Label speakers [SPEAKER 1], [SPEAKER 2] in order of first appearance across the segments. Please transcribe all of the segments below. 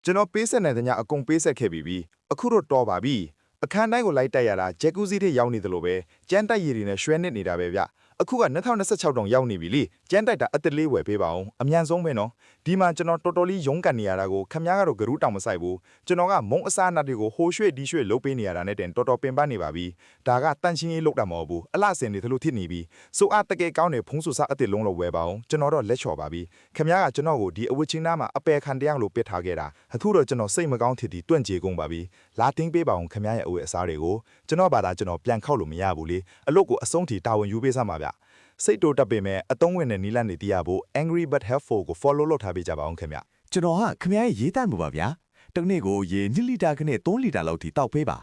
[SPEAKER 1] ကျွန်တော်ပေးဆက်နေတဲ့ညအကုန်ပေးဆက်ခဲ့ပြီးပြီအခုတော့တော်ပါပြီအခန်းတိုင်းကိုလိုက်တက်ရတာဂျက်ကူးစီးထိရောက်နေတယ်လို့ပဲကျန်းတိုက်ရည်တွေနဲ့ရွှဲနစ်နေတာပဲဗျအခုက2026တောင်ရောက်နေပြီလေကျန်းတိုက်တာအသက်လေးဝယ်ပေးပါအောင်အမြန်ဆုံးပဲနော်ဒီမှာကျွန်တော်တော်တော်လေးရုန်းကန်နေရတာကိုခမ ्या ကတော့ဂရုတောင်မဆိုင်ဘူးကျွန်တော်ကမုံအစားအနတ်တွေကိုဟိုရွှေ့ဒီရွှေ့လုပ်ပေးနေရတာနဲ့တင်တော်တော်ပင်ပန်းနေပါပြီဒါကတန်ချင်းရေးလုပ်တာမဟုတ်ဘူးအလှဆင်နေသလိုဖြစ်နေပြီစိုးအားတကယ်ကောင်းတဲ့ဖုံးဆူစားအစ်စ်လုံးလို့ဝယ်ပါအောင်ကျွန်တော်တော့လက်လျှော်ပါပြီခမ ्या ကကျွန်တော်ကိုဒီအဝတ်ချင်းသားမှာအပယ်ခံတရားလို့ပစ်ထားခဲ့တာအခုတော့ကျွန်တော်စိတ်မကောင်းဖြစ်ပြီးတွန့်ကြေကုန်ပါပြီလာတင်းပေးပါအောင်ခမ ्या ရဲ့အဝတ်အစားတွေကိုကျွန်တော်ဘာသာကျွန်တော်ပြန်ခောက်လို့မရဘူးလေအလုပ်ကိုအဆုံးထိတာဝန်ယူပေးစမ်းပါဗျစိတ်တိုးတက်ပေမဲ့အတုံးဝင်တဲ့နီလန်တွေတီးရဖို့ angry but helpful ကို follow လုပ်ထားပေးကြပါအောင်ခင်ဗျ
[SPEAKER 2] ကျွန်တော်ကခမ ्या ရဲ့ရေးတတ်မှုပါဗျာတစ်နေ့ကိုရေ2လီတာခနဲ့3လီတာလောက်ထိတောက်ပေးပါ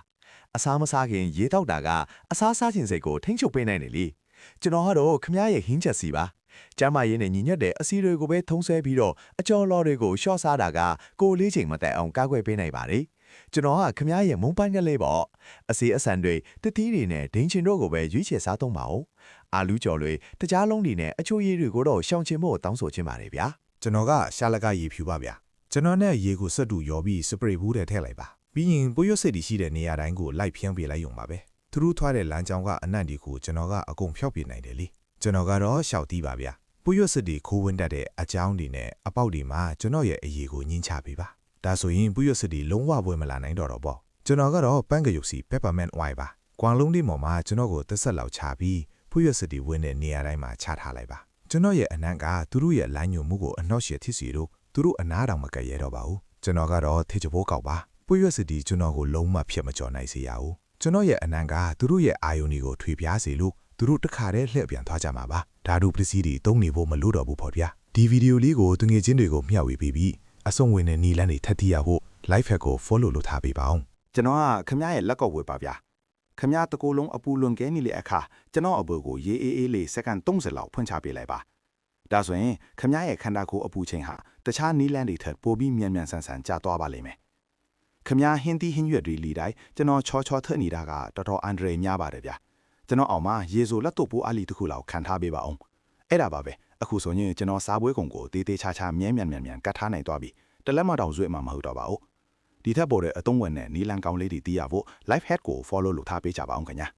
[SPEAKER 2] အစားမစားခင်ရေတောက်တာကအစားစားခြင်းစိတ်ကိုထိန်းချုပ်ပေးနိုင်တယ်လေကျွန်တော်ကတော့ခမ ्या ရဲ့ဟင်းချက်စီပါကျမ်းမာရေးနဲ့ညီညွတ်တဲ့အစီတွေကိုပဲထုံးဆွဲပြီးတော့အကျော်လော်တွေကိုရှော့စားတာကကိုလေးချိန်မတက်အောင်ကာကွယ်ပေးနိုင်ပါတယ်ကျွန်တော်ကခမ ्या ရဲ့မုံပိုင်းကလေးပေါ့အစီအစံတွေတတိတွေနဲ့ဒင်းချင်တို့ကိုပဲရွေးချယ်စားသုံးပါဦးအာလူးကြော်တွေတကြားလုံးတွေနဲ့အချိုရည်တွေကိုတော့ရှောင်ချင်ဖို့တောင်းဆိုချင်ပါတယ်ဗျာ
[SPEAKER 3] ကျွန်တော်ကရှာလကရေဖြူပါဗျာကျွန်တော်နဲ့ရေကိုစက်တူရောပြီးစပရေးဘူးတဲ့ထည့်လိုက်ပါပြီးရင်ပိုးရွက်စစ်တီရှိတဲ့နေရာတိုင်းကိုလိုက်ဖြန်းပေးလိုက်ရုံပါပဲသူတို့ထွားတဲ့လမ်းကြောင်းကအနံ့ဒီကိုကျွန်တော်ကအကုန်ဖျောက်ပြနိုင်တယ်လေကျွန်တော်ကတော့ရှောက်တီးပါဗျာပိုးရွက်စစ်တီခိုးဝင်းတတ်တဲ့အကြောင်းတွေနဲ့အပေါက်တွေမှာကျွန်တော်ရဲ့အရေကိုညှင်းချပေးပါဒါဆိုရင်ပိုးရွက်စစ်တီလုံးဝပွဲမလာနိုင်တော့ပေါ့ကျွန်တော်ကတော့ပန်းကရုပ်စီ peppermint oil ပါကွမ်လုံးဒီမော်မှာကျွန်တော်ကိုသက်ဆက်လောက်ချပြီးပိုးရွက်စစ်တီဝင်းတဲ့နေရာတိုင်းမှာချထားလိုက်ပါကျွန်တော်ရဲ့အနံ့ကသူတို့ရဲ့လိုင်းညွန်မှုကိုအနှော့ရှည်ဖြစ်စီလို့သူတို့အနားတောင်မကဲရတော့ပါဘူးကျွန်တော်ကတော့ထေချဘိုးကောက်ပါပိုးရွက်စစ်တီကျွန်တော်ကိုလုံးဝဖြစ်မကျော်နိုင်စေရဘူးကျွန်တော်ရဲ့အနံ့ကသူတို့ရဲ့အာယုန်တွေကိုထွေပြားစေလို့သူတို့တခါတည်းလှည့်ပြန်သွားကြမှာပါဓာတုပစ္စည်းတွေတုံးနေဖို့မလိုတော့ဘူးပေါ့ဗျာဒီဗီဒီယိုလေးကိုသူငယ်ချင်းတွေကိုမျှဝေပေးပြီးအဆုံးဝင်တဲ့နီလန်းတွေထပ်တီးရဖို့ live hack ကို follow လုပ်ထားပေးပါအောင်
[SPEAKER 2] ကျွန်တော်ကခမ ्या ရဲ့လက်ကောက်ဝယ်ပါဗျာခမ ्या တကူလုံးအပူလွန်ကဲနေလေအခါကျွန်တော်အဘိုးကိုရေးအေးအေးလေးစက္ကန့်30လောက်ဖွင့်ချပေးလိုက်ပါဒါဆိုရင်ခမ ्या ရဲ့ခန္ဓာကိုယ်အပူချိန်ဟာတခြားနီလန်းတွေထက်ပိုပြီးမြန်မြန်ဆန်ဆန်ကျသွားပါလိမ့်မယ်ခမ ्या ဟင်းသီးဟင်းရွက်တွေလီတိုင်းကျွန်တော်ချောချောထက်နေတာကတော်တော်အန်ဒရယ်များပါတယ်ဗျာကျွန်တော်အောင်မှာရေဆိုလက်တို့ပိုးအားလီတစ်ခုလောက်ခံထားပေးပါအောင်အဲ့ဒါပါပဲအခုဆိုရင်ကျွန်တော်စားပွဲကုန်ကိုတေးသေးချာချာမြဲမြန်ကတ်ထားနိုင်သွားပြီတလက်မတောင်ရွေ့မှာမဟုတ်တော့ပါဘူးဒီထက်ပေါ်တဲ့အသုံးဝင်တဲ့နီလန်ကောင်းလေးတွေတီးရဖို့ live hack ကို follow လုပ်ထားပေးကြပါအောင်ခင်ဗျာ